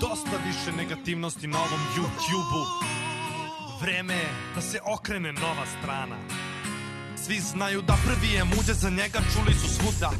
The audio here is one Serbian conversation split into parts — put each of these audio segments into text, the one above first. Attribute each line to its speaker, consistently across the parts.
Speaker 1: Dosta više negativnosti na ovom YouTube-u. Vreme je da se okrene nova strana. Svi znaju da prvi je muđe, za njega čuli su svuda.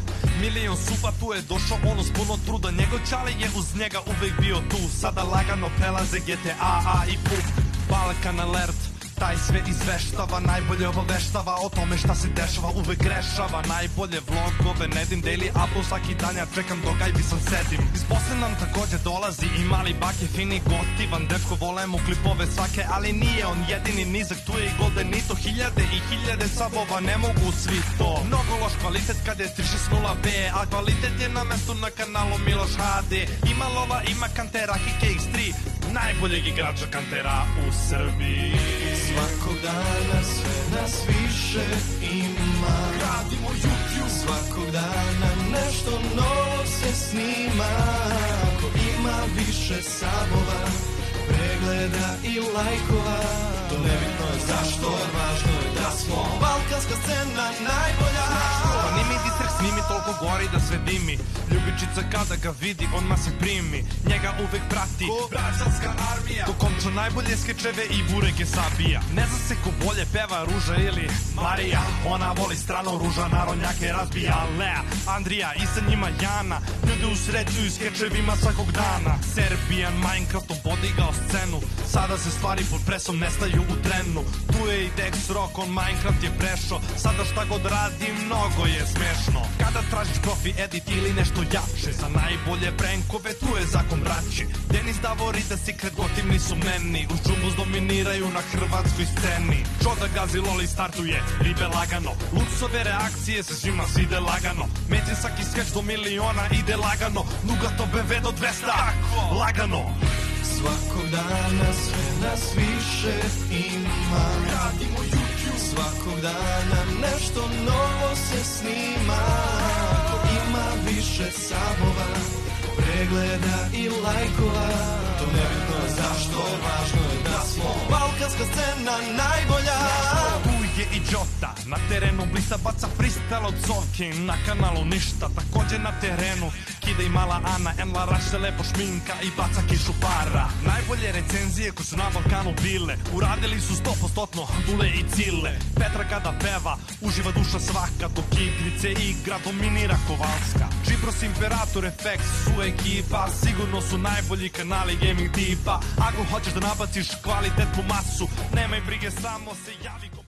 Speaker 1: Milion suba tu je došao ono s puno truda. Njegov čale je uz njega uvek bio tu. Sada lagano prelaze GTA i PUB. Balkan Alert, taj sve izveštava, najbolje obaveštava o tome šta se dešava, uvek grešava. Najbolje vlogove, Nedim Daily Upload, svaki dan ja čekam dok Ibisan sedim. Iz Bosne nam takođe dolazi i mali bake, fini gotivan dečko, volemo klipove svake, ali nije on jedini nizak, tu je i Goldenito, hiljade i hiljade sabova, ne mogu svi to. Mnogo loš kvalitet kad je 360B, a kvalitet je na mestu na kanalu Miloš HD. Ima lova, ima kantera, KX3, najboljeg igrača kantera u Srbiji.
Speaker 2: Svakog dana sve nas više ima.
Speaker 1: Radimo YouTube.
Speaker 2: Svakog dana nešto novo se snima. Ko ima više sabova, pregleda i lajkova, to nebitno je zašto, važno je da smo balkanska scena najbolja.
Speaker 1: Pa ni mi distrek snimi toliko gori da sve dimi. Ljubičica kada ga vidi, odmah se primi. Njega uvek prati Brazilska armija. Dok konča najbolje skečeve i bureke sabija. Ne zna se ko bolje peva, Ruža ili Marija. Ona voli strano, Ruža narodnjake razbija. Lea, Andrija i sa njima Jana ljude usrećuju skečevima svakog dana. Serbijan Minecraftom podigao scenu. Sada se stvari pod presom nestaju u trenu. Tu je i Dex Rock, on Minecraft je prešao. Sada šta god radi, mnogo je smešno. Kada tražiš profi edit ili nešto jače, za najbolje prankove tu je zakon braći. Denis Davor i da Secret gotivni su meni. Uz džumbuz dominiraju na hrvatskoj sceni. Čoda gazi loli startuje, ribe lagano. Lucove reakcije se svima svide lagano. Međe svaki skeć do miliona ide lagano. Nugato BV do 200, lagano.
Speaker 2: Svakog dana sve nas više ima.
Speaker 1: Radimo YouTube.
Speaker 2: Svakog dana nešto novo se snima. Ko ima više sabova, pregleda i lajkova, to nebitno je zašto, važno je da smo balkanska scena najbolja.
Speaker 1: Tu je i Jota, na terenu blista, baca freestyle od Zovke. Na kanalu ništa, takođe na terenu Kida i mala Ana, Enla Raš se lepo šminka i baca kišu para. Najbolje recenzije koje su na Balkanu bile, uradili su 100% Dule i Cile. Petra kada peva, uživa duša svaka, dok igrice igra, dominira Kovalska. Čipros, Imperator, FX su ekipa, sigurno su najbolji kanali gaming tipa. Ako hoćeš da nabaciš kvalitetnu masu, nemaj brige, samo se javi.